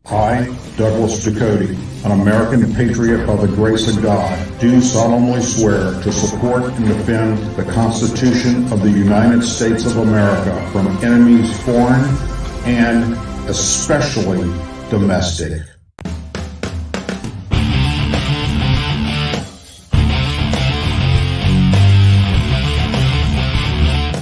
I, Douglas Ducote, an American patriot by the grace of God, do solemnly swear to support and defend the Constitution of the United States of America from enemies foreign and especially domestic.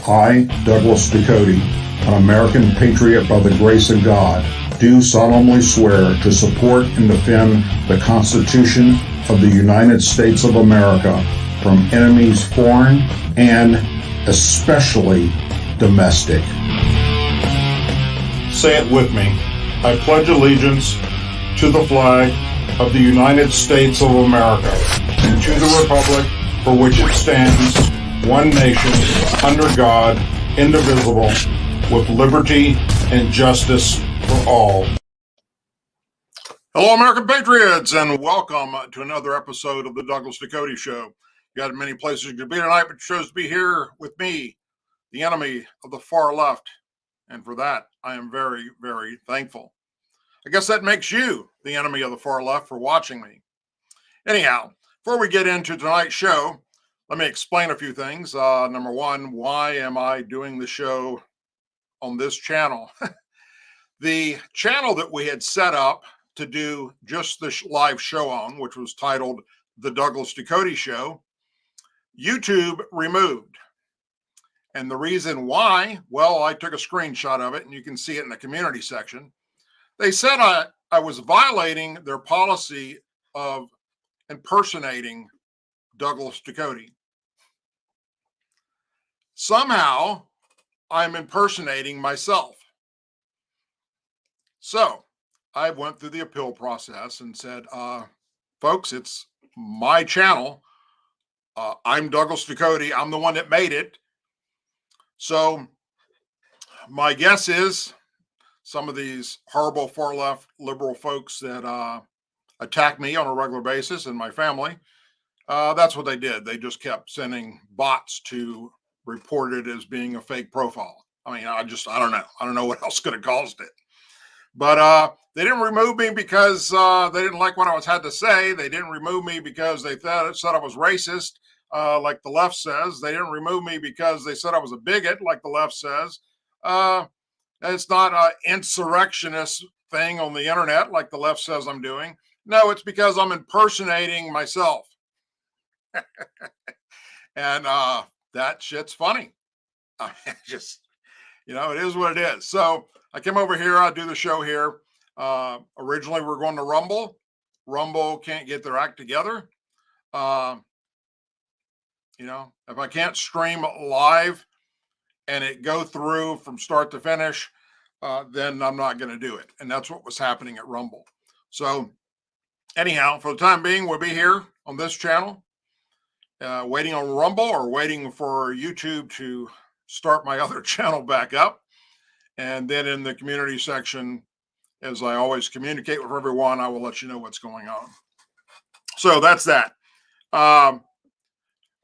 I, Douglas Ducote, an American patriot by the grace of God, do solemnly swear to support and defend the Constitution of the United States of America from enemies foreign and especially domestic. Say it with me. I pledge allegiance to the flag of the United States of America and to the republic for which it stands, one nation, under God, indivisible, with liberty and justice for all. Hello, American Patriots, and welcome to another episode of the Douglas Ducote Show. You got many places you could be tonight, but you chose to be here with me, the enemy of the far left, and for that, I am very, very thankful. I guess that makes you the enemy of the far left for watching me. Anyhow, before we get into tonight's show, let me explain a few things. Number one, why am I doing the show on this channel? The channel that we had set up to do just this live show on, which was titled The Douglas Ducote Show, YouTube removed. And the reason why, well, I took a screenshot of it and you can see it in the community section. They said I was violating their policy of impersonating Douglas Ducote. Somehow I'm impersonating myself. So I went through the appeal process and said, folks, it's my channel. I'm Douglas Ducote. I'm the one that made it. So my guess is some of these horrible far left liberal folks that attack me on a regular basis and my family, that's what they did. They just kept sending bots to report it as being a fake profile. I mean, I don't know. I don't know what else could have caused it. But they didn't remove me because they didn't like what I had to say. They didn't remove me because they said I was racist, like the left says. They didn't remove me because they said I was a bigot, like the left says. It's not an insurrectionist thing on the internet, like the left says I'm doing. No, it's because I'm impersonating myself. And that shit's funny. I mean, just, it is what it is. So I came over here. I do the show here. Originally, we're going to Rumble. Rumble can't get their act together. If I can't stream live and it go through from start to finish, then I'm not going to do it. And that's what was happening at Rumble. So anyhow, for the time being, we'll be here on this channel, waiting on Rumble or waiting for YouTube to start my other channel back up. And then in the community section, as I always communicate with everyone, I will let you know what's going on. So that's that.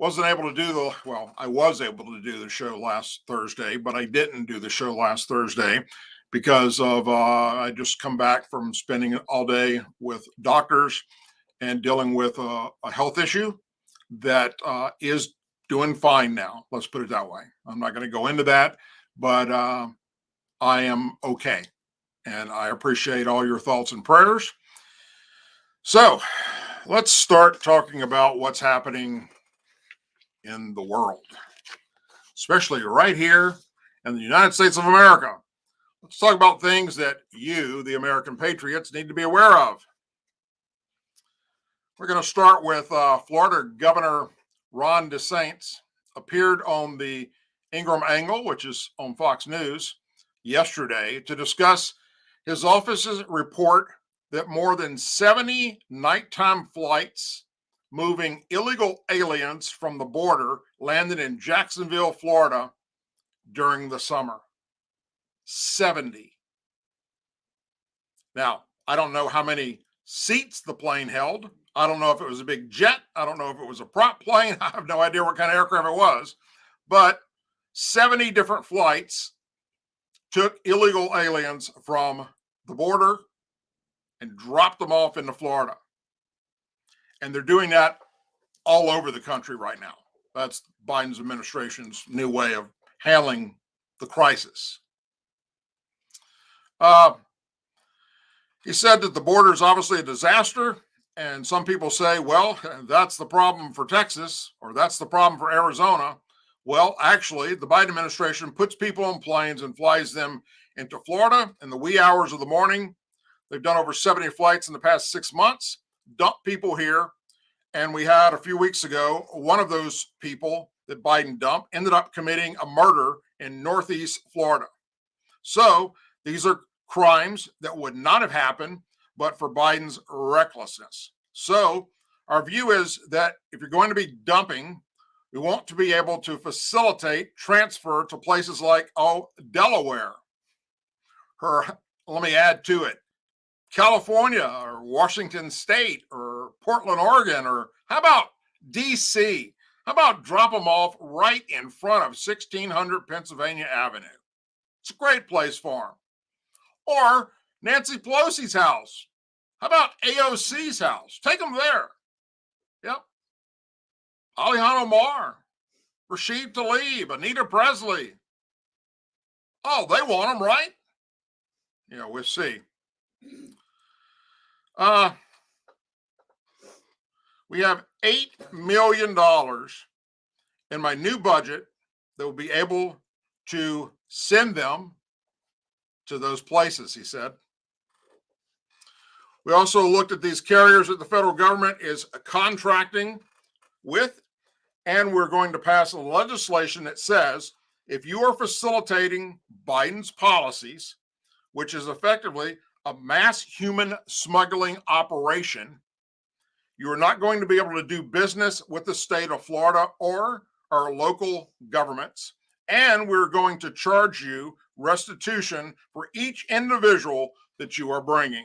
Wasn't able to do I was able to do the show last Thursday, but I didn't do the show last Thursday because of I just come back from spending all day with doctors and dealing with a health issue that is doing fine now. Let's put it that way. I'm not going to go into that, but I am okay. And I appreciate all your thoughts and prayers. So let's start talking about what's happening in the world, especially right here in the United States of America. Let's talk about things that you, the American patriots, need to be aware of. We're going to start with Florida Governor Ron DeSantis appeared on the Ingram Angle, which is on Fox News, yesterday to discuss his office's report that more than 70 nighttime flights moving illegal aliens from the border landed in Jacksonville, Florida during the summer. 70. Now, I don't know how many seats the plane held. I don't know if it was a big jet. I don't know if it was a prop plane. I have no idea what kind of aircraft it was. But 70 different flights took illegal aliens from the border and drop them off into Florida. And they're doing that all over the country right now. That's Biden's administration's new way of handling the crisis. He said that the border is obviously a disaster. And some people say, well, that's the problem for Texas, or that's the problem for Arizona. Well, actually, the Biden administration puts people on planes and flies them into Florida in the wee hours of the morning. They've done over 70 flights in the past 6 months, dump people here. And we had a few weeks ago, one of those people that Biden dumped ended up committing a murder in Northeast Florida. So these are crimes that would not have happened but for Biden's recklessness. So our view is that if you're going to be dumping, we want to be able to facilitate transfer to places like, Delaware. Let me add to it, California or Washington State or Portland, Oregon, or how about DC? How about drop them off right in front of 1600 Pennsylvania Avenue? It's a great place for them. Or Nancy Pelosi's house. How about AOC's house? Take them there. Yep. Alejandro Mar, Rashid Tlaib, Anita Presley. Oh, they want them, right? Yeah, we'll see. We have $8 million in my new budget that will be able to send them to those places, he said. We also looked at these carriers that the federal government is contracting with, and we're going to pass a legislation that says if you are facilitating Biden's policies, which is effectively a mass human smuggling operation, you are not going to be able to do business with the state of Florida or our local governments, and we're going to charge you restitution for each individual that you are bringing.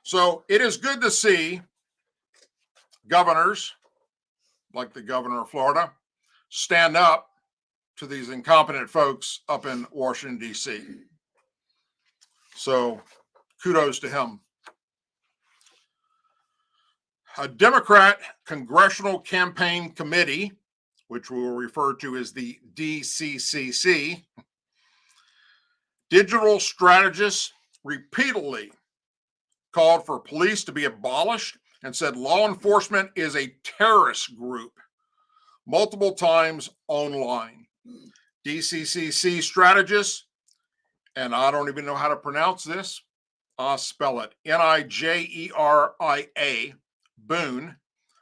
So it is good to see governors, like the governor of Florida, stand up to these incompetent folks up in Washington, D.C. So kudos to him. A Democrat Congressional Campaign Committee, which we will refer to as the DCCC, digital strategists repeatedly called for police to be abolished and said law enforcement is a terrorist group multiple times online. DCCC strategists, and I don't even know how to pronounce this, I'll spell it, Nigeria, Boone,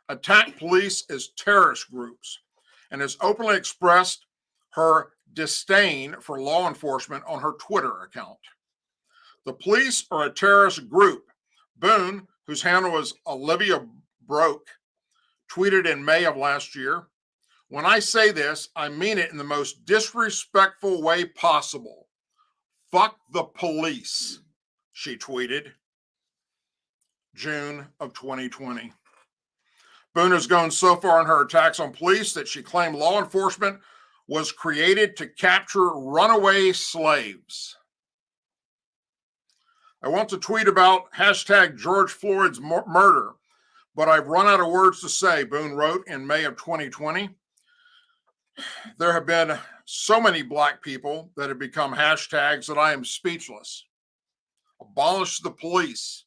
attacked police as terrorist groups and has openly expressed her disdain for law enforcement on her Twitter account. The police are a terrorist group. Boone, whose handle was Olivia Broke, tweeted in May of last year, "When I say this, I mean it in the most disrespectful way possible. Fuck the police," she tweeted. June of 2020. Boone has gone so far in her attacks on police that she claimed law enforcement was created to capture runaway slaves. I want to tweet about hashtag George Floyd's murder, but I've run out of words to say, Boone wrote in May of 2020. There have been so many Black people that have become hashtags that I am speechless. Abolish the police.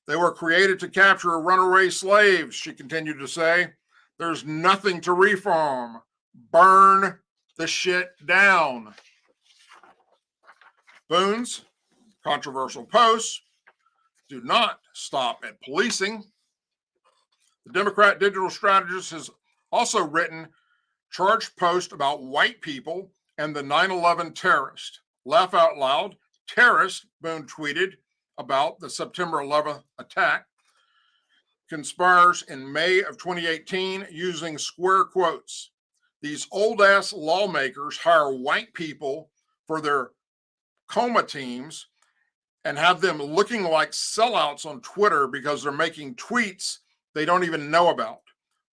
They were created to capture runaway slaves, she continued to say. There's nothing to reform. Burn the shit down. Boone's controversial posts do not stop at policing. The Democrat digital strategist has also written charged posts about white people and the 9/11 terrorist. Laugh out loud. Terrorist, Boone tweeted about the September 11th attack, conspires in May of 2018 using square quotes. These old-ass lawmakers hire white people for their coma teams and have them looking like sellouts on Twitter because they're making tweets they don't even know about.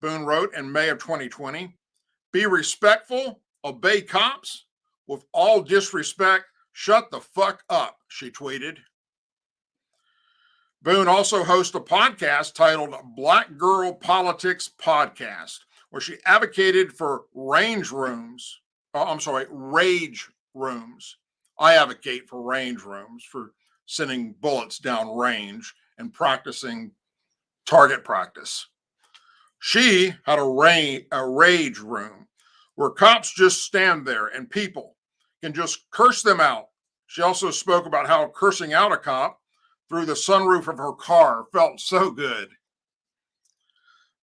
Boone wrote in May of 2020, "Be respectful, obey cops. With all disrespect, shut the fuck up," she tweeted. Boone also hosts a podcast titled Black Girl Politics Podcast, where she advocated for rage rooms. I advocate for range rooms, for sending bullets down range and practicing target practice. She had a rage room where cops just stand there and people can just curse them out. She also spoke about how cursing out a cop through the sunroof of her car felt so good.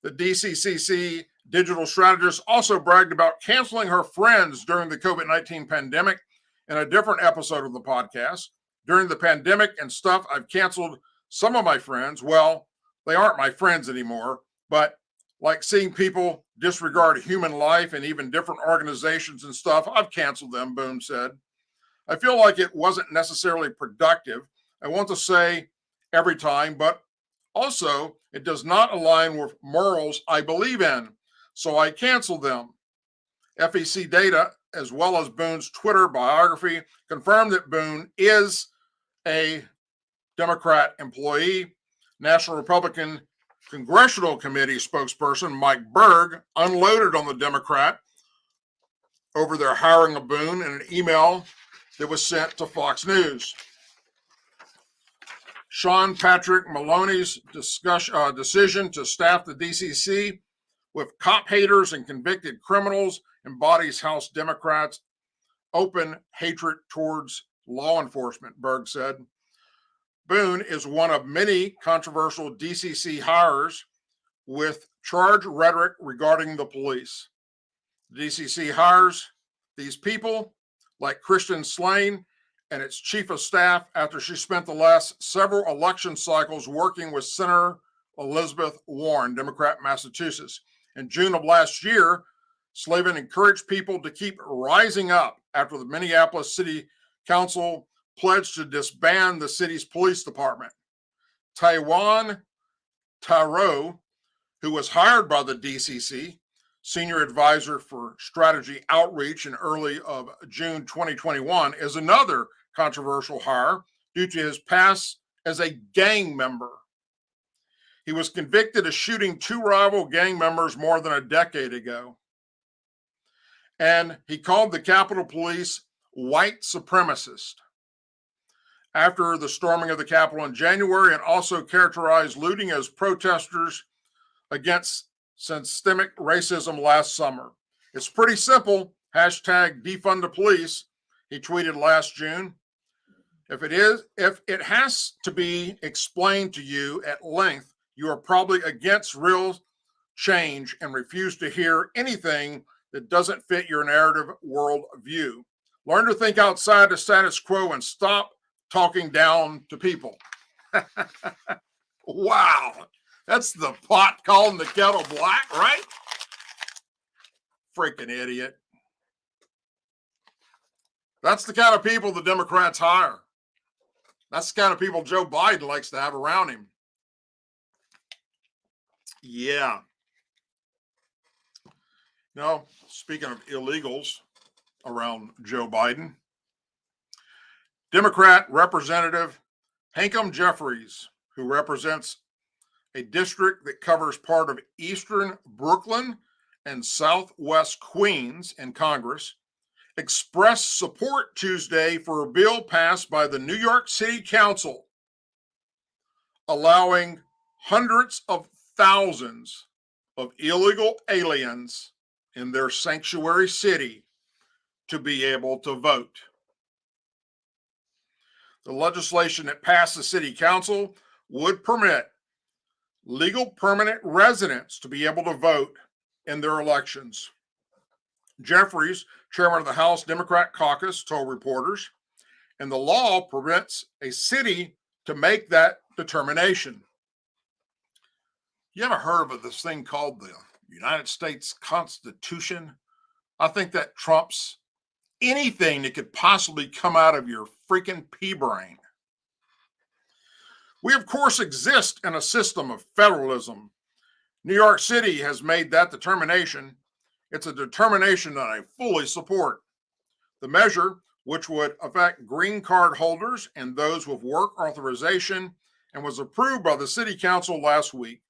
The DCCC digital strategist also bragged about canceling her friends during the COVID-19 pandemic in a different episode of the podcast. During the pandemic and stuff, I've canceled some of my friends. Well, they aren't my friends anymore, but like seeing people disregard human life and even different organizations and stuff, I've canceled them, Boone said. I feel like it wasn't necessarily productive. I want to say every time, but also it does not align with morals I believe in, so I canceled them. FEC data, as well as Boone's Twitter biography, confirmed that Boone is a Democrat employee. National Republican Congressional Committee spokesperson Mike Berg unloaded on the Democrat over their hiring of Boone in an email that was sent to Fox News. Sean Patrick Maloney's decision to staff the DCC with cop haters and convicted criminals embodies House Democrats' open hatred towards law enforcement, Berg said. Boone is one of many controversial DCC hires with charged rhetoric regarding the police. The DCC hires these people like Christian Slane and its chief of staff after she spent the last several election cycles working with Senator Elizabeth Warren, Democrat, Massachusetts. In June of last year, Slavin encouraged people to keep rising up after the Minneapolis City Council pledged to disband the city's police department. Taiwan Taro, who was hired by the DCC, senior advisor for strategy outreach in early of June 2021, is another controversial hire due to his past as a gang member. He was convicted of shooting two rival gang members more than a decade ago. And he called the Capitol Police white supremacist after the storming of the Capitol in January, and also characterized looting as protesters against systemic racism last summer. It's pretty simple. Hashtag defund the police, he tweeted last June. If it has to be explained to you at length, you are probably against real change and refuse to hear anything that doesn't fit your narrative world view. Learn to think outside the status quo and stop talking down to people. Wow. That's the pot calling the kettle black, right? Freaking idiot. That's the kind of people the Democrats hire. That's the kind of people Joe Biden likes to have around him. Yeah. Now, speaking of illegals around Joe Biden, Democrat Representative Hakeem Jeffries, who represents a district that covers part of eastern Brooklyn and southwest Queens in Congress, expressed support Tuesday for a bill passed by the New York City Council allowing hundreds of thousands of illegal aliens in their sanctuary city to be able to vote. The legislation that passed the city council would permit legal permanent residents to be able to vote in their elections. Jeffries, chairman of the House Democrat caucus, told reporters, and the law permits a city to make that determination. You ever heard of this thing called the United States Constitution? I think that trumps anything that could possibly come out of your freaking pea brain. We, of course, exist in a system of federalism. New York City has made that determination. It's a determination that I fully support. The measure, which would affect green card holders and those with work authorization, and was approved by the city council last week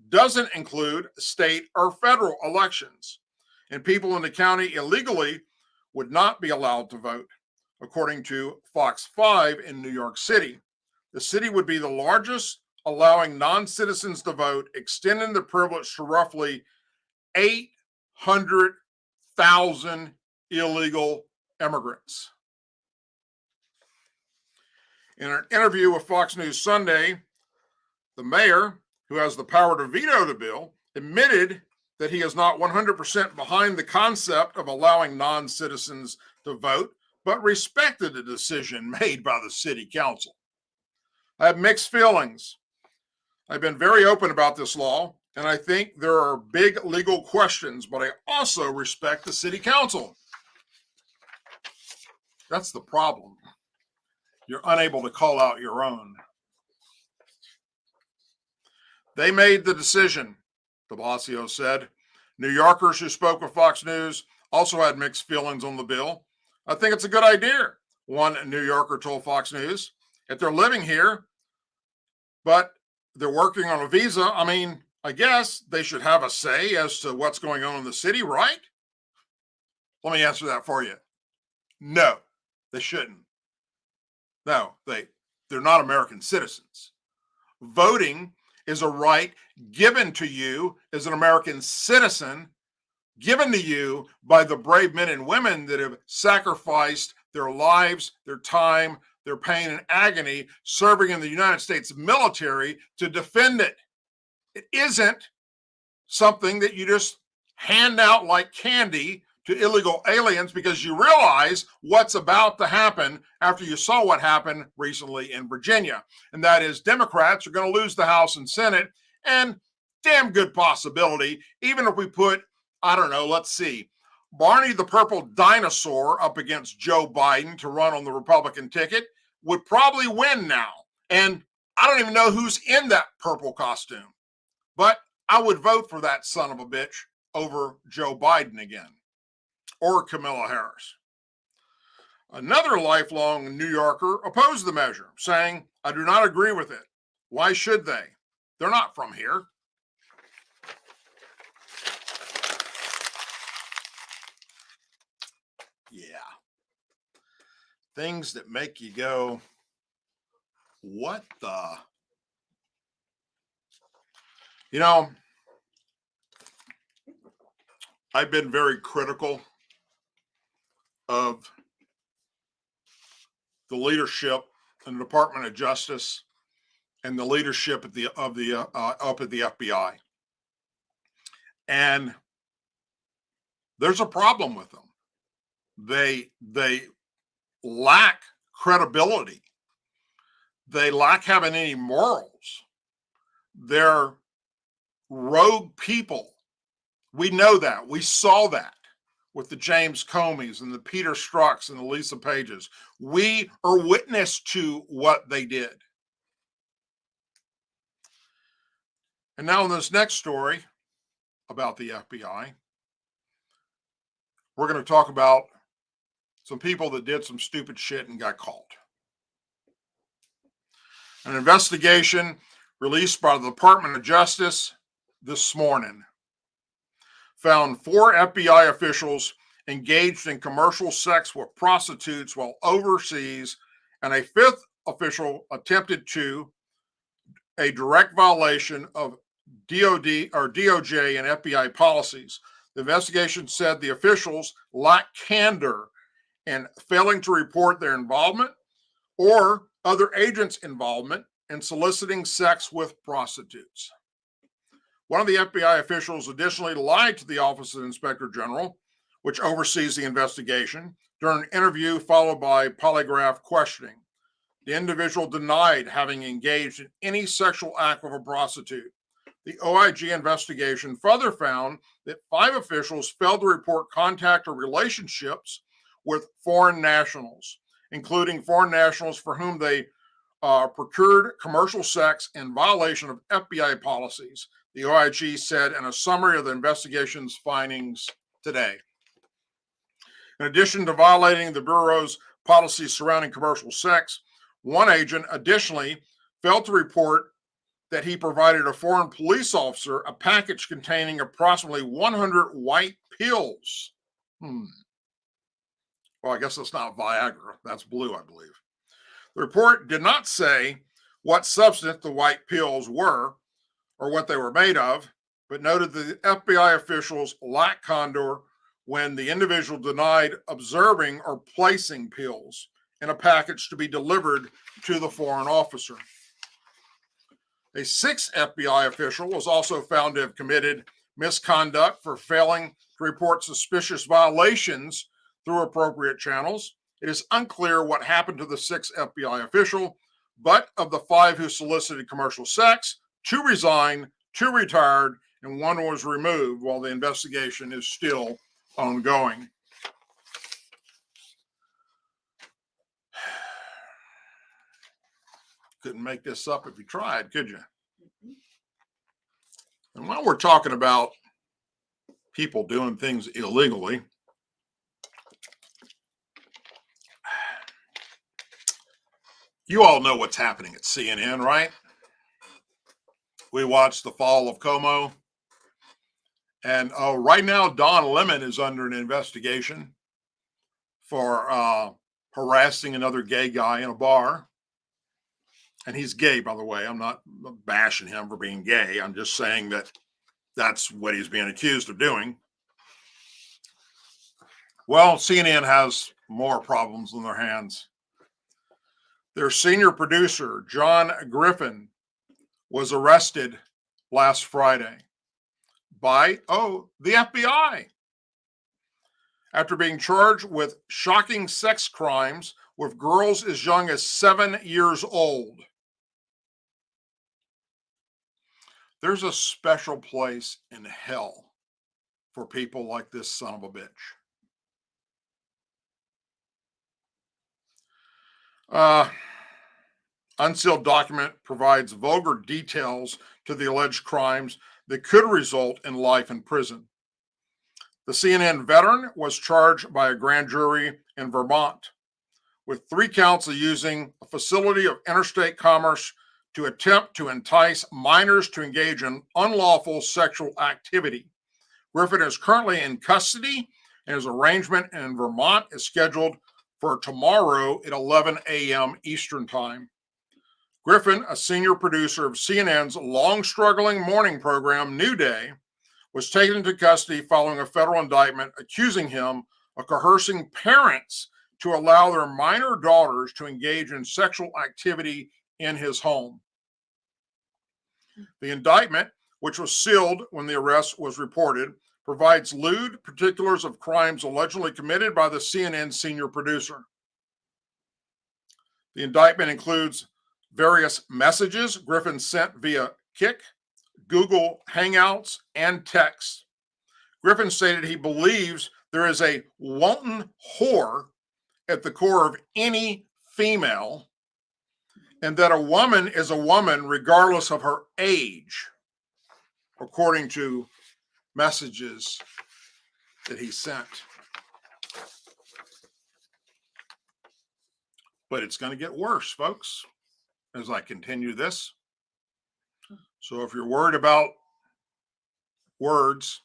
doesn't include state or federal elections, and people in the county illegally would not be allowed to vote, according to Fox 5 in New York City. The city would be the largest allowing non-citizens to vote, extending the privilege to roughly 800,000 illegal immigrants. In an interview with Fox News Sunday, the mayor, who has the power to veto the bill, admitted that he is not 100% behind the concept of allowing non-citizens to vote, but respected the decision made by the city council. I have mixed feelings. I've been very open about this law, and I think there are big legal questions, but I also respect the city council. That's the problem. You're unable to call out your own. They made the decision, de Blasio said. New Yorkers who spoke with Fox News also had mixed feelings on the bill. I think it's a good idea, one New Yorker told Fox News. If they're living here, but they're working on a visa, I guess they should have a say as to what's going on in the city, right? Let me answer that for you. No, they shouldn't. No, they're not American citizens. Voting is a right given to you as an American citizen, given to you by the brave men and women that have sacrificed their lives, their time, their pain and agony serving in the United States military to defend it. It isn't something that you just hand out like candy to illegal aliens because you realize what's about to happen after you saw what happened recently in Virginia. And that is Democrats are going to lose the House and Senate, and damn good possibility, even if we put, let's see, Barney the Purple Dinosaur up against Joe Biden to run on the Republican ticket, would probably win now. And I don't even know who's in that purple costume, but I would vote for that son of a bitch over Joe Biden again, or Kamala Harris. Another lifelong New Yorker opposed the measure, saying, I do not agree with it. Why should they? They're not from here. Yeah. Things that make you go, what the? I've been very critical of the leadership in the Department of Justice and the leadership up at the FBI, and there's a problem with them. They lack credibility. They lack having any morals. They're rogue people. We know that. We saw that with the James Comeys and the Peter Strzok's and the Lisa Pages. We are witness to what they did. And now in this next story about the FBI, we're going to talk about some people that did some stupid shit and got caught. An investigation released by the Department of Justice this morning found 4 FBI officials engaged in commercial sex with prostitutes while overseas, and a 5th official attempted to a direct violation of DOJ and FBI policies. The investigation said the officials lacked candor in failing to report their involvement or other agents' involvement in soliciting sex with prostitutes. One of the FBI officials additionally lied to the Office of the Inspector General, which oversees the investigation, during an interview followed by polygraph questioning. The individual denied having engaged in any sexual act with a prostitute. The OIG investigation further found that 5 officials failed to report contact or relationships with foreign nationals, including foreign nationals for whom they procured commercial sex in violation of FBI policies, the OIG said in a summary of the investigation's findings today. In addition to violating the Bureau's policies surrounding commercial sex, one agent additionally failed to report that he provided a foreign police officer a package containing approximately 100 white pills. Well, I guess that's not Viagra. That's blue, I believe. The report did not say what substance the white pills were or what they were made of, but noted that the FBI officials lacked candor when the individual denied observing or placing pills in a package to be delivered to the foreign officer. A sixth FBI official was also found to have committed misconduct for failing to report suspicious violations through appropriate channels. It is unclear what happened to the sixth FBI official, but of the 5 who solicited commercial sex, 2 resigned, 2 retired, and 1 was removed while the investigation is still ongoing. Couldn't make this up if you tried, could you? And while we're talking about people doing things illegally, you all know what's happening at CNN, right? We watched the fall of Como. And right now, Don Lemon is under an investigation for harassing another gay guy in a bar. And he's gay, by the way. I'm not bashing him for being gay. I'm just saying that that's what he's being accused of doing. Well, CNN has more problems on their hands. Their senior producer, John Griffin, was arrested last Friday by, the FBI after being charged with shocking sex crimes with girls as young as 7 years old. There's a special place in hell for people like this son of a bitch. Unsealed document provides vulgar details to the alleged crimes that could result in life in prison. The CNN veteran was charged by a grand jury in Vermont with 3 counts of using a facility of interstate commerce to attempt to entice minors to engage in unlawful sexual activity. Griffin is currently in custody, and his arraignment in Vermont is scheduled for tomorrow at 11 a.m. Eastern Time. Griffin, a senior producer of CNN's long-struggling morning program, New Day, was taken into custody following a federal indictment accusing him of coercing parents to allow their minor daughters to engage in sexual activity in his home. The indictment, which was sealed when the arrest was reported, provides lewd particulars of crimes allegedly committed by the CNN senior producer. The indictment includes various messages Griffin sent via Kik, Google Hangouts, and text. Griffin stated he believes there is a wanton whore at the core of any female, and that a woman is a woman regardless of her age, according to messages that he sent. But it's going to get worse, folks, as I continue this. So if you're worried about words,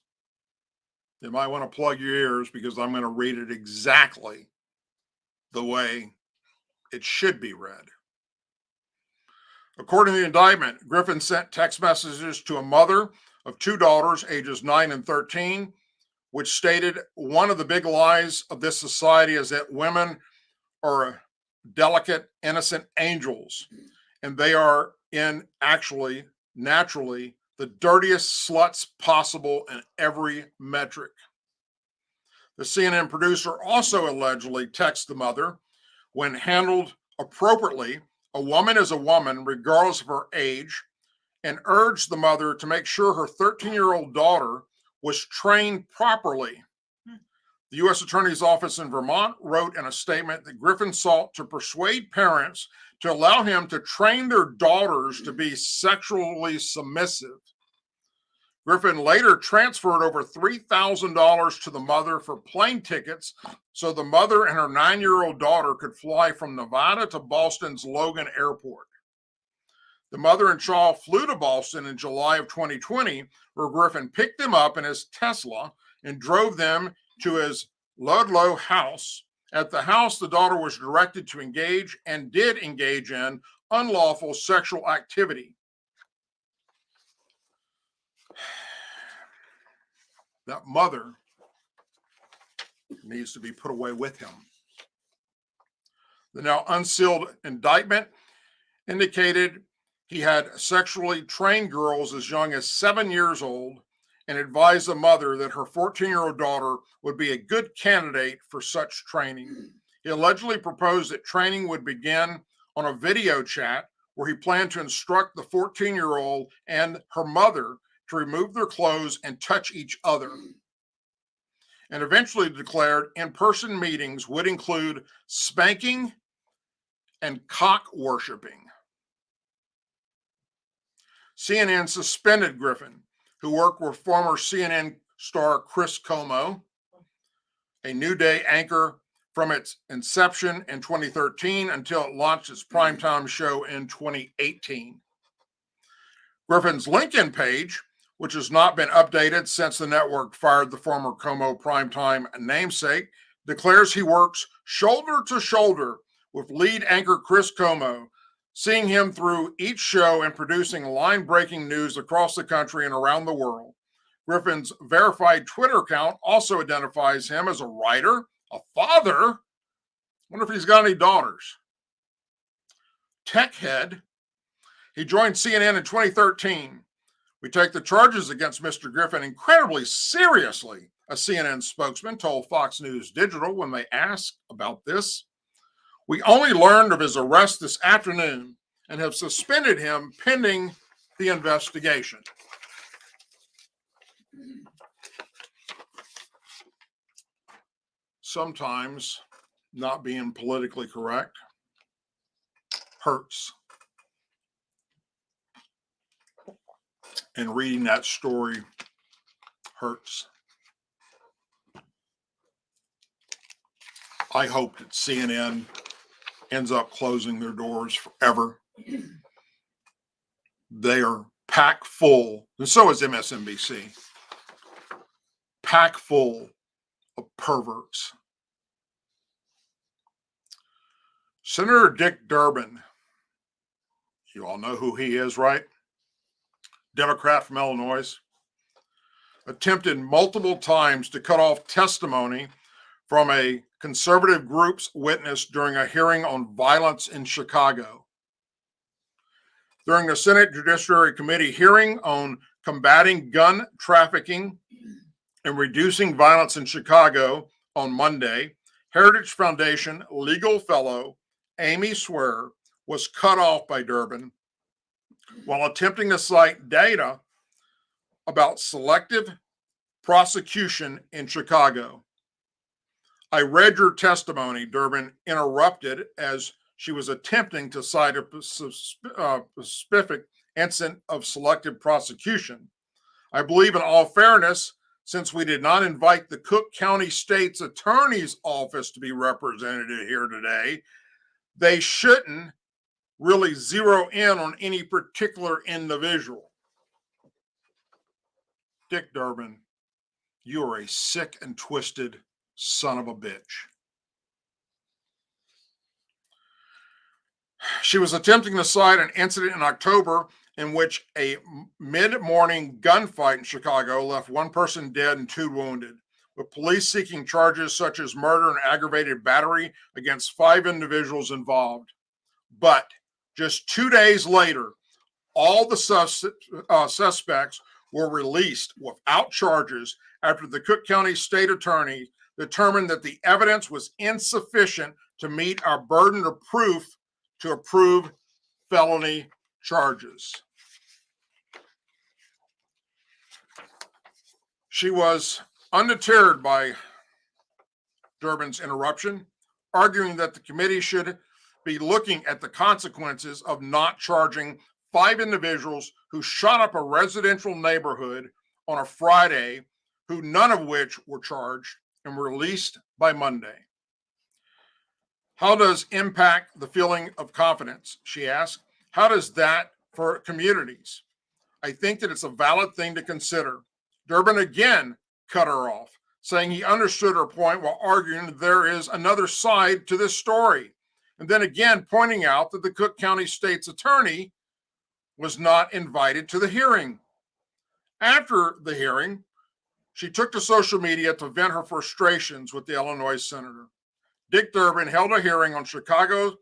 you might want to plug your ears, because I'm going to read it exactly the way it should be read. According to the indictment, Griffin sent text messages to a mother of 2 daughters, ages 9 and 13, which stated one of the big lies of this society is that women are delicate, innocent angels, and they are naturally the dirtiest sluts possible in every metric. The CNN producer also allegedly texted the mother, when handled appropriately, a woman is a woman regardless of her age, and urged the mother to make sure her 13-year-old daughter was trained properly. The U.S. Attorney's Office in Vermont wrote in a statement that Griffin sought to persuade parents to allow him to train their daughters to be sexually submissive. Griffin later transferred over $3,000 to the mother for plane tickets so the mother and her 9-year-old daughter could fly from Nevada to Boston's Logan Airport. The mother and child flew to Boston in July of 2020, where Griffin picked them up in his Tesla and drove them to his Ludlow house. At the house, the daughter was directed to engage and did engage in unlawful sexual activity. That mother needs to be put away with him. The now unsealed indictment indicated he had sexually trained girls as young as 7 years old and advised the mother that her 14-year-old daughter would be a good candidate for such training. He allegedly proposed that training would begin on a video chat where he planned to instruct the 14-year-old and her mother to remove their clothes and touch each other, and eventually declared in-person meetings would include spanking and cock worshiping. CNN suspended Griffin, who worked with former CNN star Chris Como, a New Day anchor, from its inception in 2013 until it launched its primetime show in 2018. Griffin's LinkedIn page, which has not been updated since the network fired the former Como primetime namesake, declares he works shoulder to shoulder with lead anchor Chris Como, seeing him through each show and producing line-breaking news across the country and around the world. Griffin's verified Twitter account also identifies him as a writer, a father. Wonder if he's got any daughters. Tech head. He joined CNN in 2013. We take the charges against Mr. Griffin incredibly seriously, a CNN spokesman told Fox News Digital when they asked about this. We only learned of his arrest this afternoon and have suspended him pending the investigation. Sometimes not being politically correct hurts. And reading that story hurts. I hope that CNN ends up closing their doors forever. They are packed full, and so is MSNBC, packed full of perverts. Senator Dick Durbin, you all know who he is, right? Democrat from Illinois, attempted multiple times to cut off testimony from a conservative group's witness during a hearing on violence in Chicago. During the Senate Judiciary Committee hearing on combating gun trafficking and reducing violence in Chicago on Monday, Heritage Foundation legal fellow Amy Swear was cut off by Durbin while attempting to cite data about selective prosecution in Chicago. I read your testimony, Durbin interrupted as she was attempting to cite a specific incident of selective prosecution. I believe in all fairness, since we did not invite the Cook County State's Attorney's Office to be represented here today, they shouldn't really zero in on any particular individual. Dick Durbin, you are a sick and twisted son of a bitch. She was attempting to cite an incident in October in which a mid-morning gunfight in Chicago left one person dead and 2 wounded, with police seeking charges such as murder and aggravated battery against 5 individuals involved. But just 2 days later, all the suspects were released without charges after the Cook County State Attorney determined that the evidence was insufficient to meet our burden of proof to approve felony charges. She was undeterred by Durbin's interruption, arguing that the committee should be looking at the consequences of not charging 5 individuals who shot up a residential neighborhood on a Friday, who none of which were charged and were released by Monday. How does impact the feeling of confidence? She asked. How does that for communities. I think that it's a valid thing to consider. Durbin again cut her off, saying he understood her point while arguing that there is another side to this story. And then again pointing out that the Cook County State's attorney was not invited to the hearing. After the hearing, she took to social media to vent her frustrations with the Illinois senator. Dick Durbin held a hearing on Chicago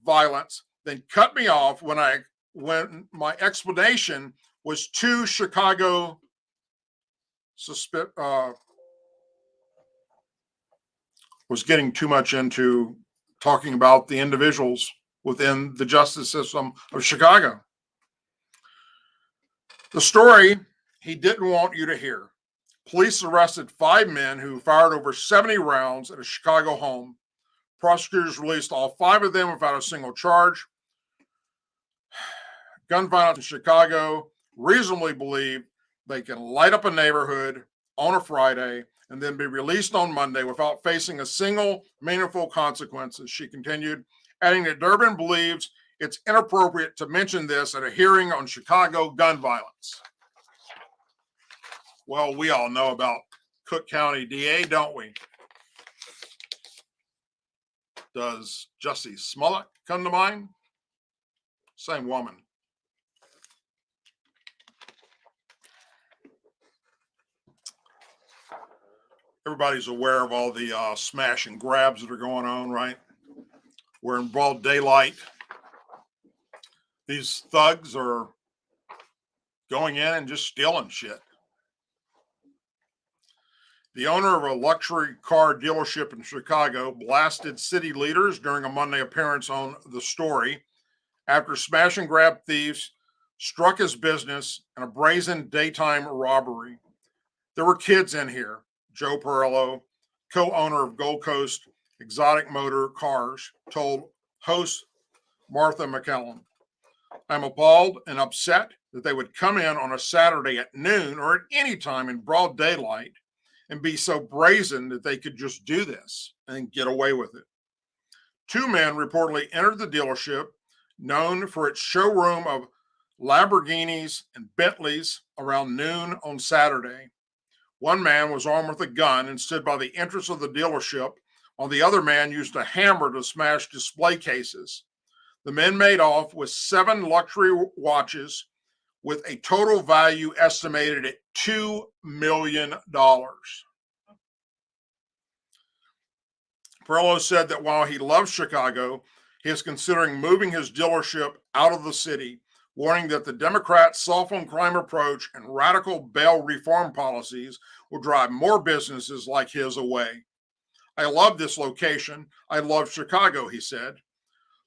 violence, then cut me off when my explanation was too Chicago was getting too much into talking about the individuals within the justice system of Chicago. The story he didn't want you to hear. Police arrested 5 men who fired over 70 rounds at a Chicago home. Prosecutors released all 5 of them without a single charge. Gun violence in Chicago reasonably believe they can light up a neighborhood on a Friday and then be released on Monday without facing a single meaningful consequences, she continued, adding that Durbin believes it's inappropriate to mention this at a hearing on Chicago gun violence. Well, we all know about Cook County DA, don't we? Does Jussie Smollett come to mind? Same woman. Everybody's aware of all the smash and grabs that are going on, right? We're in broad daylight. These thugs are going in and just stealing shit. The owner of a luxury car dealership in Chicago blasted city leaders during a Monday appearance on The Story after smash and grab thieves struck his business in a brazen daytime robbery. There were kids in here. Joe Perillo, co-owner of Gold Coast Exotic Motor Cars, told host Martha McCallum, "I'm appalled and upset that they would come in on a Saturday at noon or at any time in broad daylight and be so brazen that they could just do this and get away with it." 2 men reportedly entered the dealership, known for its showroom of Lamborghinis and Bentleys, around noon on Saturday. One man was armed with a gun and stood by the entrance of the dealership, while the other man used a hammer to smash display cases. The men made off with 7 luxury watches with a total value estimated at $2 million. Perillo said that while he loves Chicago, he is considering moving his dealership out of the city, warning that the Democrats' soft-on-crime approach and radical bail reform policies will drive more businesses like his away. "I love this location. I love Chicago," he said.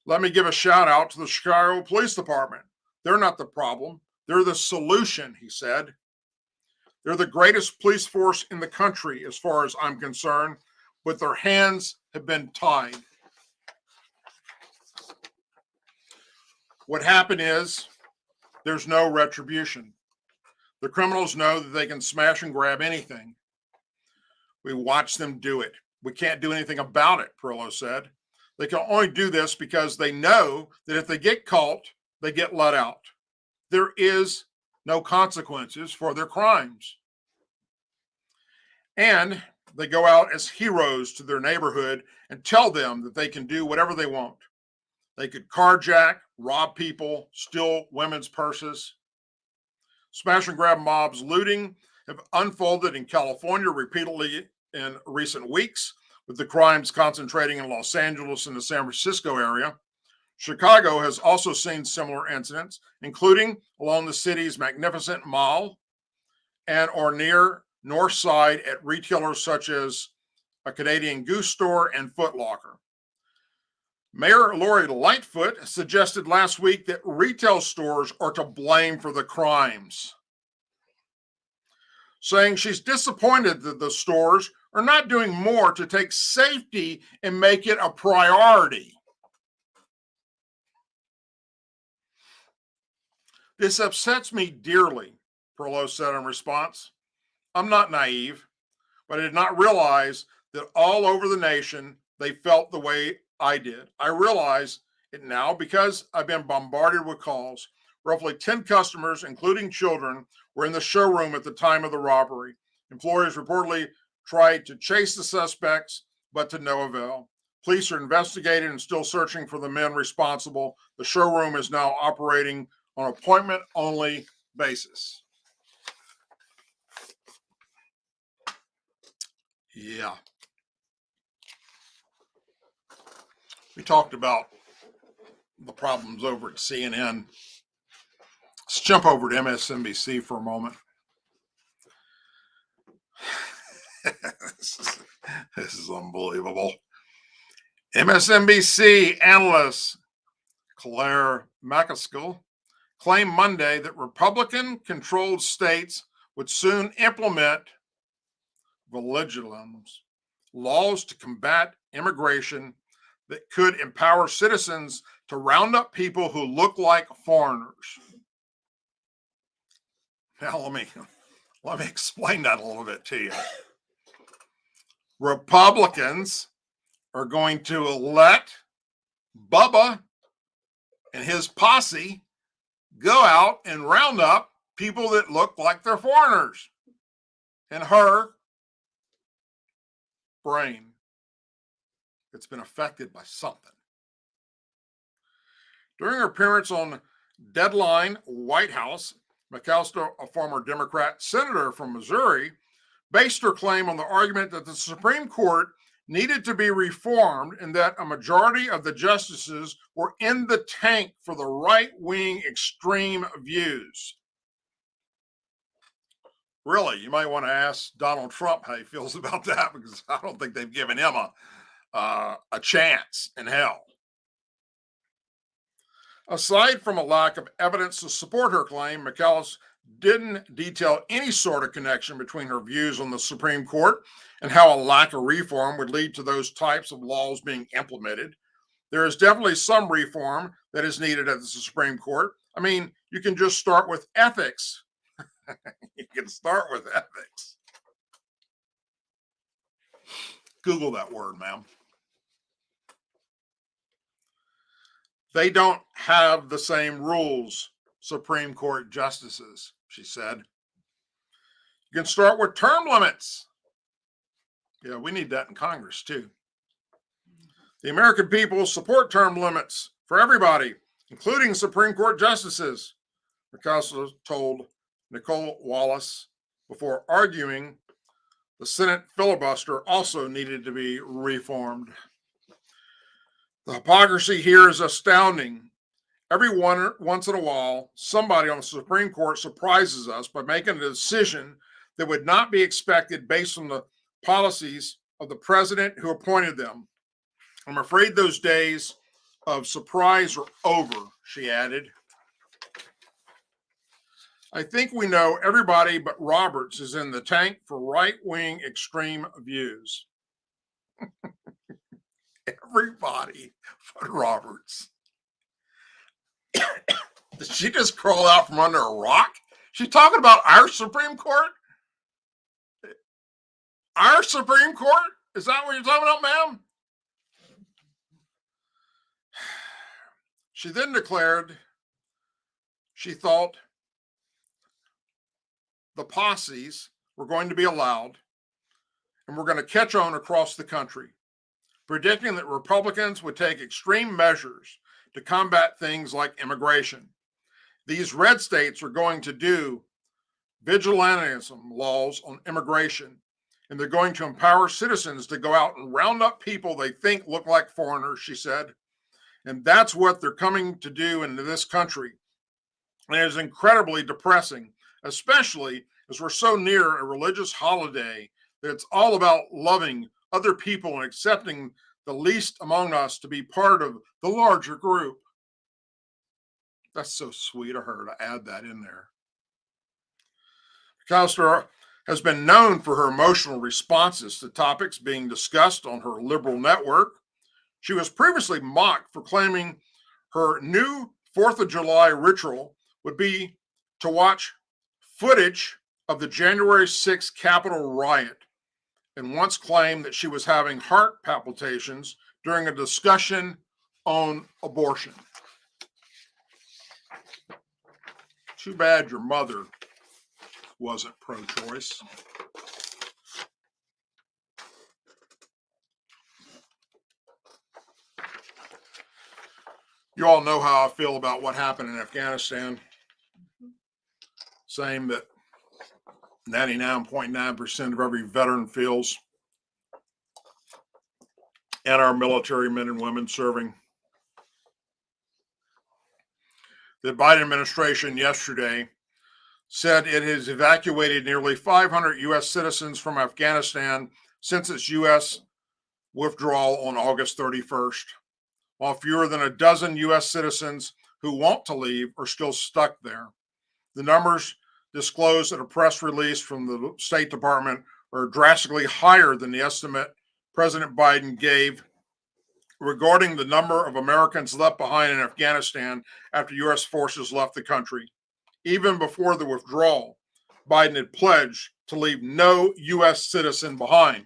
"Let me give a shout out to the Chicago Police Department. They're not the problem. They're the solution," he said. "They're the greatest police force in the country, as far as I'm concerned, but their hands have been tied." What happened is there's no retribution. The criminals know that they can smash and grab anything. We watch them do it. We can't do anything about it, Perillo said. They can only do this because they know that if they get caught, they get let out. There is no consequences for their crimes. And they go out as heroes to their neighborhood and tell them that they can do whatever they want. They could carjack, rob people, steal women's purses. Smash and grab mobs looting have unfolded in California repeatedly in recent weeks, with the crimes concentrating in Los Angeles and the San Francisco area. Chicago has also seen similar incidents, including along the city's magnificent mall and or near North Side at retailers such as a Canadian Goose store and Foot Locker. Mayor Lori Lightfoot suggested last week that retail stores are to blame for the crimes, saying she's disappointed that the stores are not doing more to take safety and make it a priority. "This upsets me dearly," Perillo said in response. "I'm not naive, but I did not realize that all over the nation they felt the way I did. I realize it now because I've been bombarded with calls. Roughly 10 customers, including children, were in the showroom at the time of the robbery. Employees reportedly tried to chase the suspects, but to no avail. Police are investigating and still searching for the men responsible. The showroom is now operating on appointment-only basis. Yeah. We talked about the problems over at CNN. Let's jump over to MSNBC for a moment. This is unbelievable. MSNBC analyst Claire McCaskill claimed Monday that Republican-controlled states would soon implement vigilance laws to combat immigration that could empower citizens to round up people who look like foreigners. Now, let me explain that a little bit to you. Republicans are going to let Bubba and his posse go out and round up people that look like they're foreigners. In her brain, it's been affected by something. During her appearance on Deadline White House, McAllister, a former Democrat senator from Missouri, based her claim on the argument that the Supreme Court needed to be reformed and that a majority of the justices were in the tank for the right-wing extreme views. Really, you might want to ask Donald Trump how he feels about that, because I don't think they've given him a chance in hell. Aside from a lack of evidence to support her claim, McAllister didn't detail any sort of connection between her views on the Supreme Court and how a lack of reform would lead to those types of laws being implemented. There is definitely some reform that is needed at the Supreme Court. I mean, you can just start with ethics. You can start with ethics. Google that word, ma'am. They don't have the same rules, Supreme Court justices, she said. You can start with term limits. Yeah, we need that in Congress too. The American people support term limits for everybody, including Supreme Court justices, McAllister told Nicole Wallace before arguing the Senate filibuster also needed to be reformed. The hypocrisy here is astounding. Once in a while, somebody on the Supreme Court surprises us by making a decision that would not be expected based on the policies of the president who appointed them. I'm afraid those days of surprise are over, she added. I think we know everybody but Roberts is in the tank for right-wing extreme views. Everybody but Roberts. Did she just crawl out from under a rock? She's talking about our Supreme Court? Our Supreme Court? Is that what you're talking about, ma'am? She then declared she thought the posses were going to be allowed and were going to catch on across the country, predicting that Republicans would take extreme measures to combat things like immigration. These red states are going to do vigilantism laws on immigration, and they're going to empower citizens to go out and round up people they think look like foreigners, she said. And that's what they're coming to do in this country. And it is incredibly depressing, especially as we're so near a religious holiday that it's all about loving other people and accepting the least among us to be part of the larger group. That's so sweet of her to add that in there. McAllister has been known for her emotional responses to topics being discussed on her liberal network. She was previously mocked for claiming her new 4th of July ritual would be to watch footage of the January 6th Capitol riot, and once claimed that she was having heart palpitations during a discussion on abortion. Too bad your mother wasn't pro-choice. You all know how I feel about what happened in Afghanistan. Same that 99.9% of every veteran feels, and our military men and women serving. The Biden administration yesterday said it has evacuated nearly 500 U.S. citizens from Afghanistan since its U.S. withdrawal on August 31st, while fewer than a dozen U.S. citizens who want to leave are still stuck there. The numbers disclosed in a press release from the State Department are drastically higher than the estimate President Biden gave regarding the number of Americans left behind in Afghanistan after U.S. forces left the country. Even before the withdrawal, Biden had pledged to leave no U.S. citizen behind.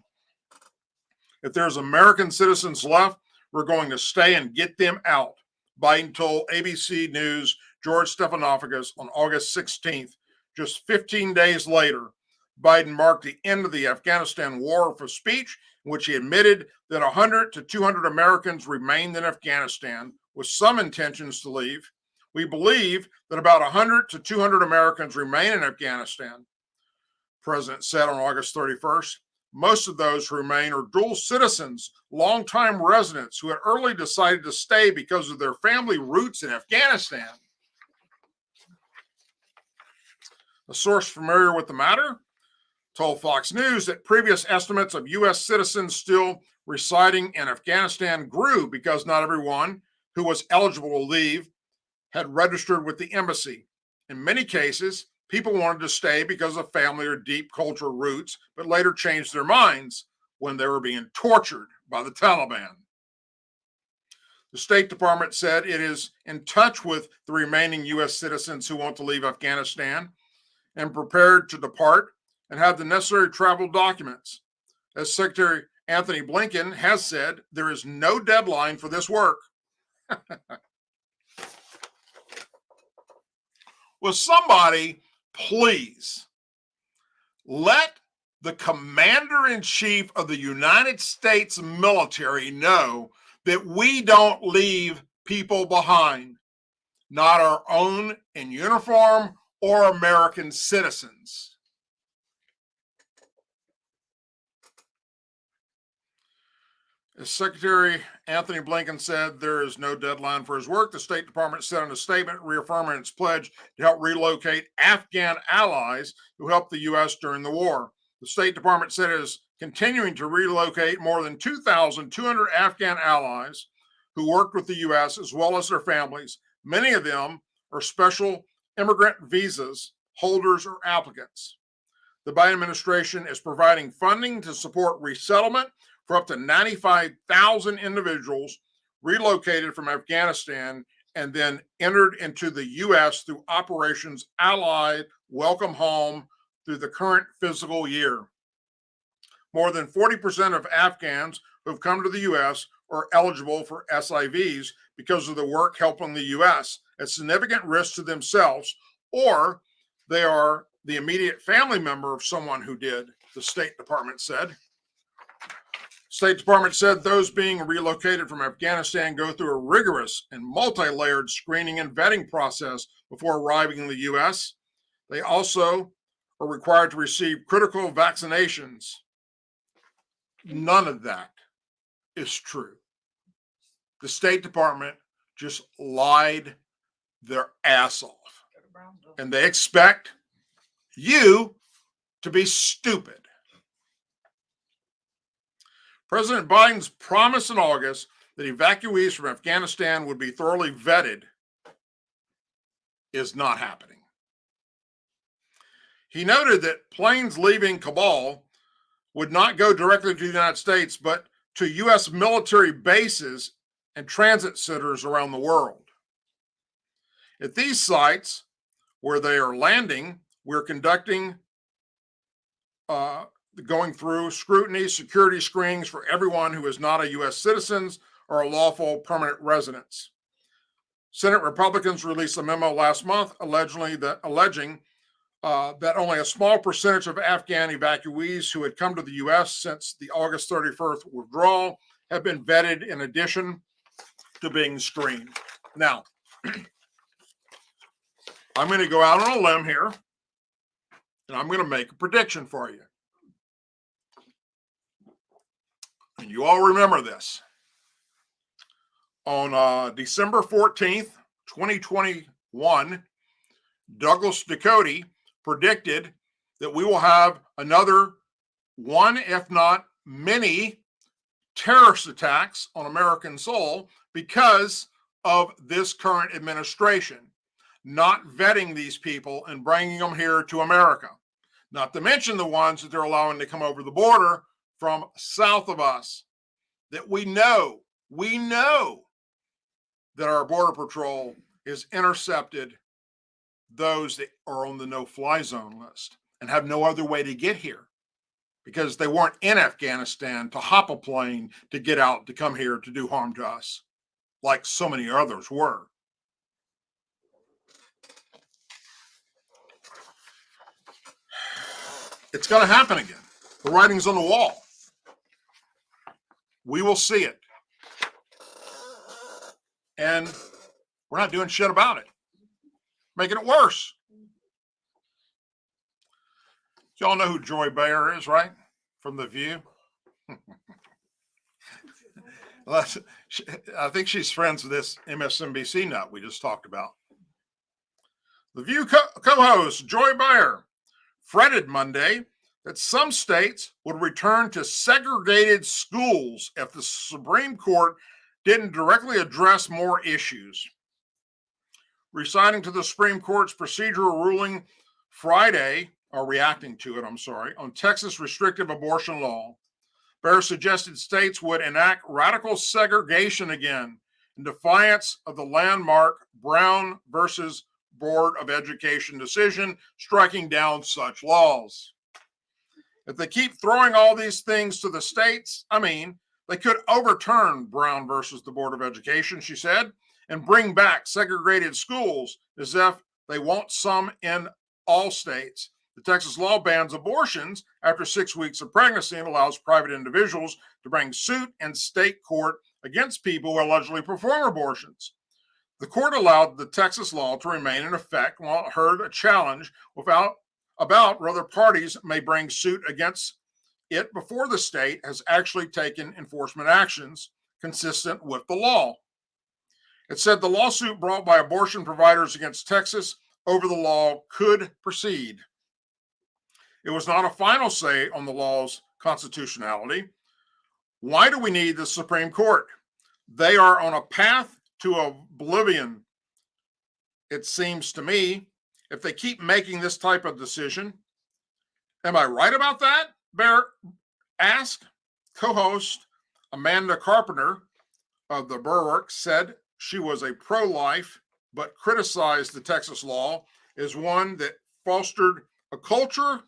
If there's American citizens left, we're going to stay and get them out, Biden told ABC News' George Stephanopoulos on August 16th. Just 15 days later, Biden marked the end of the Afghanistan war with a speech in which he admitted that 100 to 200 Americans remained in Afghanistan with some intentions to leave. We believe that about 100 to 200 Americans remain in Afghanistan, the president said on August 31st. Most of those who remain are dual citizens, longtime residents who had early decided to stay because of their family roots in Afghanistan. A source familiar with the matter told Fox News that previous estimates of U.S. citizens still residing in Afghanistan grew because not everyone who was eligible to leave had registered with the embassy. In many cases, people wanted to stay because of family or deep cultural roots, but later changed their minds when they were being tortured by the Taliban. The State Department said it is in touch with the remaining U.S. citizens who want to leave Afghanistan and prepared to depart and have the necessary travel documents. As Secretary Anthony Blinken has said, there is no deadline for this work. Will somebody please let the commander-in-chief of the United States military know that we don't leave people behind, not our own in uniform or American citizens. As Secretary Anthony Blinken said, there is no deadline for his work. The State Department said in a statement reaffirming its pledge to help relocate Afghan allies who helped the U.S. during the war. The State Department said it is continuing to relocate more than 2,200 Afghan allies who worked with the U.S. as well as their families. Many of them are special immigrant visas holders or applicants. The Biden administration is providing funding to support resettlement for up to 95,000 individuals relocated from Afghanistan and then entered into the U.S. through Operations Allied Welcome Home through the current fiscal year. More than 40% of Afghans who have come to the U.S. are eligible for SIVs because of the work helping the U.S. at significant risk to themselves, or they are the immediate family member of someone who did, the State Department said. State Department said those being relocated from Afghanistan go through a rigorous and multi-layered screening and vetting process before arriving in the U.S. They also are required to receive critical vaccinations. None of that is true. The State Department just lied their ass off. And they expect you to be stupid. President Biden's promise in August that evacuees from Afghanistan would be thoroughly vetted is not happening. He noted that planes leaving Kabul would not go directly to the United States, but to U.S. military bases and transit centers around the world. At these sites where they are landing, we're conducting going through scrutiny, security screenings for everyone who is not a U.S. citizen or a lawful permanent residence. Senate Republicans released a memo last month alleging that only a small percentage of Afghan evacuees who had come to the U.S. since the August 31st withdrawal have been vetted in addition to being screened. Now, I'm going to go out on a limb here, and I'm going to make a prediction for you. And you all remember this. On December 14th, 2021, Douglas Ducote predicted that we will have another one, if not many, terrorist attacks on American soil because of this current administration not vetting these people and bringing them here to America. Not to mention the ones that they're allowing to come over the border from south of us that we know that our Border Patrol has intercepted those that are on the no-fly zone list and have no other way to get here because they weren't in Afghanistan to hop a plane to get out to come here to do harm to us, like so many others were. It's going to happen again. The writing's on the wall. We will see it. And we're not doing shit about it. Making it worse. Y'all know who Joy Behar is, right? From The View. I think she's friends with this MSNBC nut we just talked about. The View co-host Joy Behar fretted Monday that some states would return to segregated schools if the Supreme Court didn't directly address more issues. Reciting to the Supreme Court's procedural ruling Friday, or reacting to it, on Texas restrictive abortion law, Behar suggested states would enact radical segregation again in defiance of the landmark Brown versus Board of Education decision striking down such laws. If they keep throwing all these things to the states, they could overturn Brown versus the Board of Education, she said, and bring back segregated schools as if they want some in all states. The Texas law bans abortions after 6 weeks of pregnancy and allows private individuals to bring suit in state court against people who allegedly perform abortions. The court allowed the Texas law to remain in effect while it heard a challenge about whether parties may bring suit against it before the state has actually taken enforcement actions consistent with the law. It said the lawsuit brought by abortion providers against Texas over the law could proceed. It was not a final say on the law's constitutionality. Why do we need the Supreme Court? They are on a path to oblivion, it seems to me, if they keep making this type of decision. Am I right about that? Behar asked. Co-host Amanda Carpenter of the Bulwark said she was a pro-life, but criticized the Texas law as one that fostered a culture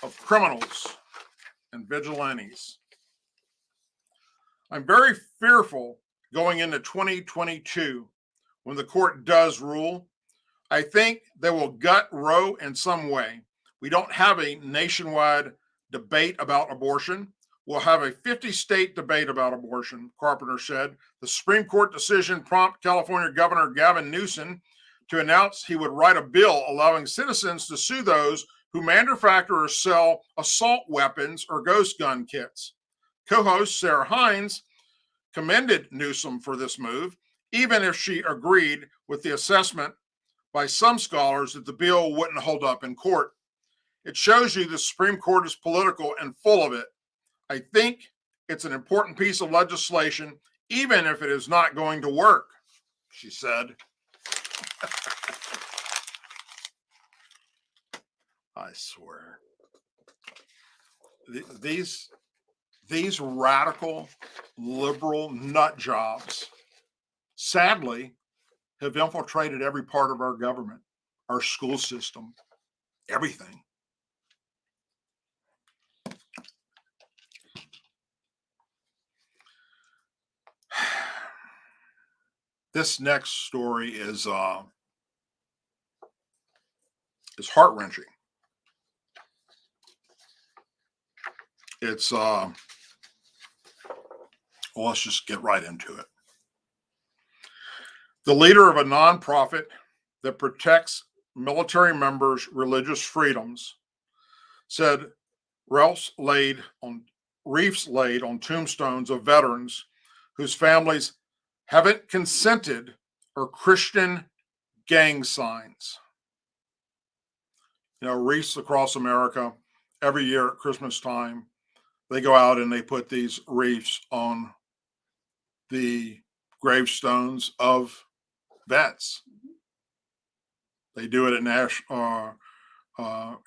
of criminals and vigilantes. I'm very fearful going into 2022 when the court does rule. I think they will gut Roe in some way. We don't have a nationwide debate about abortion. We'll have a 50-state debate about abortion, Carpenter said. The Supreme Court decision prompted California Governor Gavin Newsom to announce he would write a bill allowing citizens to sue those who manufacture or sell assault weapons or ghost gun kits. Co-host Sarah Hines commended Newsom for this move, even if she agreed with the assessment by some scholars that the bill wouldn't hold up in court. It shows you the Supreme Court is political and full of it. I think it's an important piece of legislation, even if it is not going to work, she said. I swear. These radical liberal nut jobs, sadly, have infiltrated every part of our government, our school system, everything. This next story is heart-wrenching. It's well, let's just get right into it. The leader of a nonprofit that protects military members' religious freedoms said wreaths laid on tombstones of veterans whose families haven't consented are Christian gang signs. You know, Wreaths Across America, every year at Christmas time, they go out and they put these wreaths on the gravestones of vets. They do it at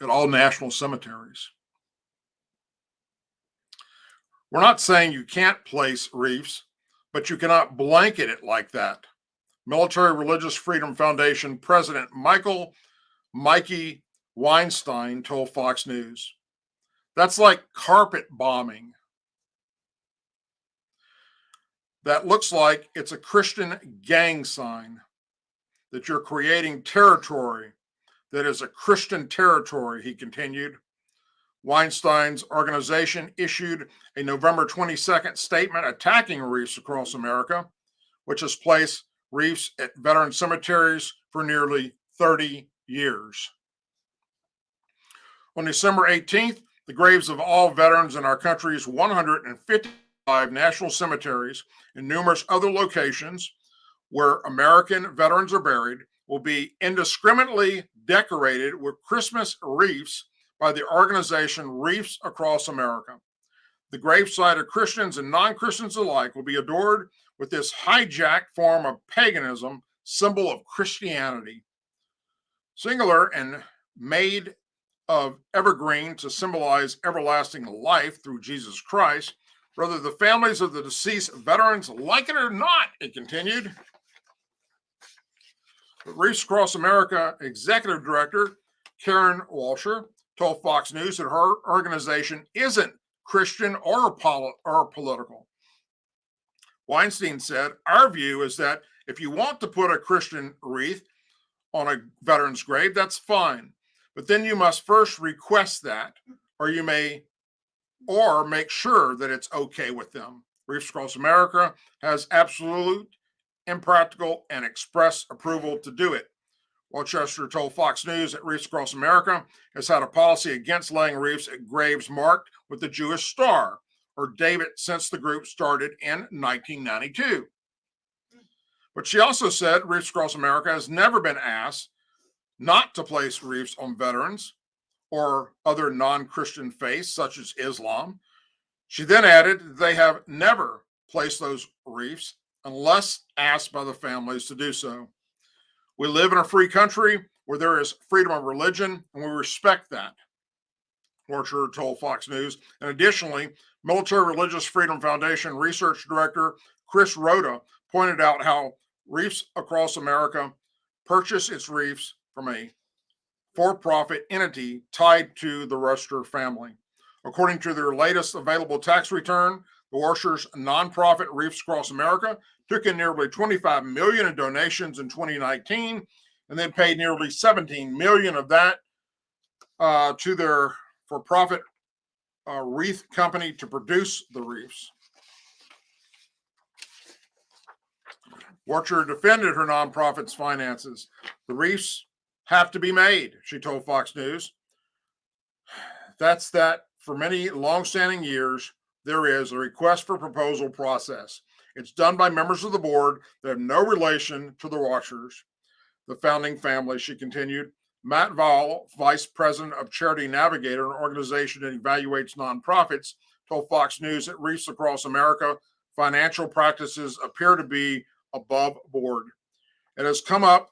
all national cemeteries. We're not saying you can't place wreaths, but you cannot blanket it like that. Military Religious Freedom Foundation President Mikey Weinstein told Fox News. That's like carpet bombing. That looks like it's a Christian gang sign, that you're creating territory that is a Christian territory, he continued. Weinstein's organization issued a November 22nd statement attacking Wreaths Across America, which has placed wreaths at veteran cemeteries for nearly 30 years. On December 18th, the graves of all veterans in our country's 155 national cemeteries and numerous other locations where American veterans are buried will be indiscriminately decorated with Christmas wreaths by the organization Wreaths Across America. The gravesite of Christians and non-Christians alike will be adored with this hijacked form of paganism, symbol of Christianity. Singular and made of evergreen to symbolize everlasting life through Jesus Christ, whether the families of the deceased veterans like it or not, it continued. But Wreaths Across America Executive Director Karen Walsher told Fox News that her organization isn't Christian or political. Weinstein said, our view is that if you want to put a Christian wreath on a veteran's grave, that's fine. But then you must first request that, or make sure that it's okay with them. Wreaths Across America has absolute, impractical, and express approval to do it. Walchester told Fox News that Wreaths Across America has had a policy against laying wreaths at graves marked with the Jewish star or David since the group started in 1992. But she also said Wreaths Across America has never been asked not to place wreaths on veterans or other non-Christian faiths such as Islam. She then added that they have never placed those wreaths unless asked by the families to do so. We live in a free country where there is freedom of religion, and we respect that, Warcher told Fox News. And additionally, Military Religious Freedom Foundation Research Director Chris Rhoda pointed out how Wreaths Across America purchased its wreaths from a for-profit entity tied to the Ruster family. According to their latest available tax return, the Warshers nonprofit Wreaths Across America took in nearly $25 million in donations in 2019, and then paid nearly $17 million of that to their for-profit wreath company to produce the wreaths. Warcher defended her nonprofit's finances. The wreaths have to be made, she told Fox News. That's that for many long-standing years, there is a request for proposal process. It's done by members of the board that have no relation to the Washers, the founding family, she continued. Matt Vall, vice president of Charity Navigator, an organization that evaluates nonprofits, told Fox News that Wreaths Across America financial practices appear to be above board. It has come up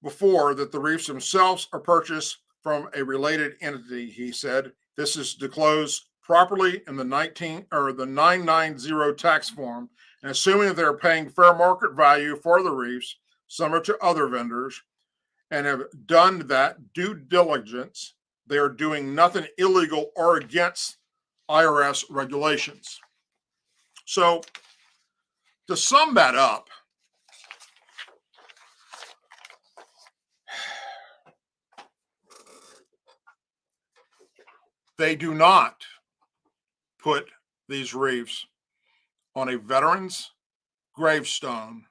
before that the wreaths themselves are purchased from a related entity, he said. This is disclosed properly in the 990 tax form, and assuming that they're paying fair market value for the wreaths, similar to other vendors, and have done that due diligence, they are doing nothing illegal or against IRS regulations. So, to sum that up, They do not put these wreaths on a veteran's gravestone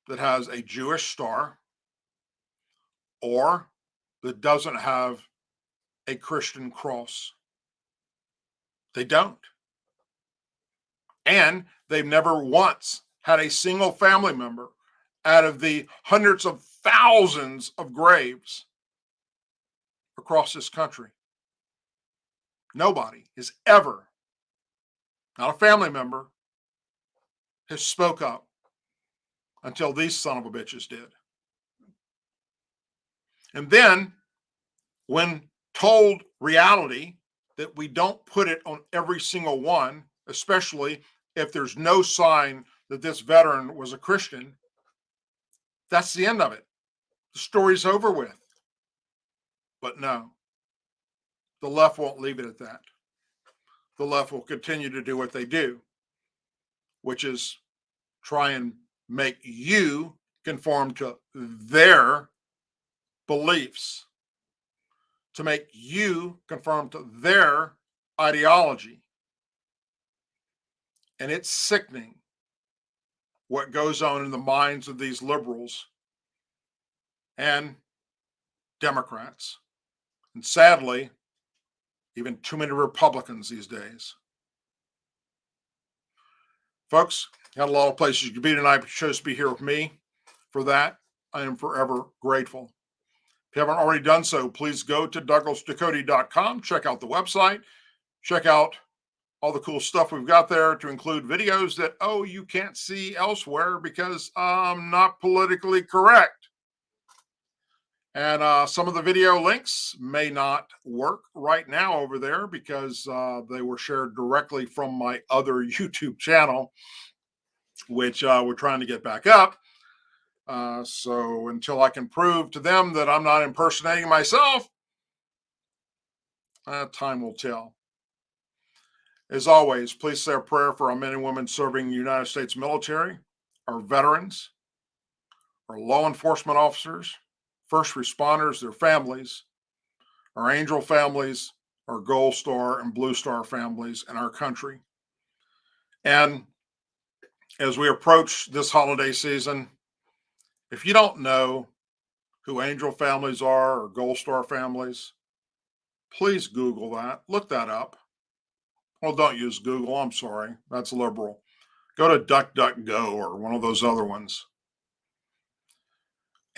that has a Jewish star or that doesn't have a Christian cross. They don't. And they've never once had a single family member out of the hundreds of thousands of graves across this country. Nobody has ever, not a family member, has spoke up until these son of a bitches did. And then, when told reality that we don't put it on every single one, especially if there's no sign that this veteran was a Christian, that's the end of it. The story's over with. But no, the left won't leave it at that. The left will continue to do what they do, which is try and make you conform to their beliefs, to make you conform to their ideology. And it's sickening what goes on in the minds of these liberals and Democrats. And sadly, even too many Republicans these days. Folks, got a lot of places you could be tonight, but you chose to be here with me. For that, I am forever grateful. If you haven't already done so, please go to DouglasDucote.com, check out the website, check out all the cool stuff we've got there, to include videos that, you can't see elsewhere because I'm not politically correct. And some of the video links may not work right now over there because they were shared directly from my other YouTube channel, which we're trying to get back up. So until I can prove to them that I'm not impersonating myself, time will tell. As always, please say a prayer for our men and women serving the United States military, our veterans, our law enforcement officers, first responders, their families, our Angel families, our Gold Star and Blue Star families in our country. And as we approach this holiday season, if you don't know who Angel families are or Gold Star families, please Google that. Look that up. Well, don't use Google. I'm sorry. That's liberal. Go to DuckDuckGo or one of those other ones.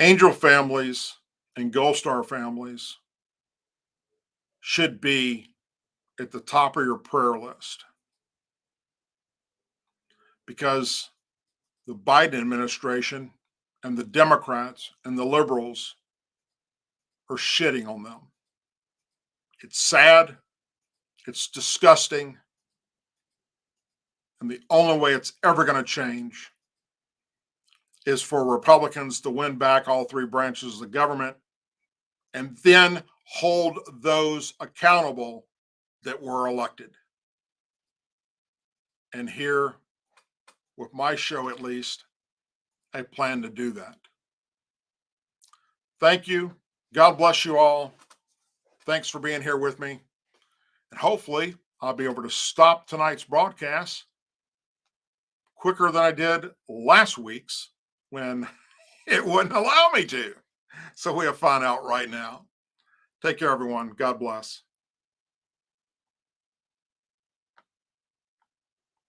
Angel families and Gold Star families should be at the top of your prayer list, because the Biden administration and the Democrats and the liberals are shitting on them. It's sad. It's disgusting. And the only way it's ever going to change is for Republicans to win back all three branches of the government and then hold those accountable that were elected. And here, with my show at least, I plan to do that. Thank you. God bless you all. Thanks for being here with me. And hopefully, I'll be able to stop tonight's broadcast quicker than I did last week's when it wouldn't allow me to. So we'll find out right now. Take care, everyone. God bless.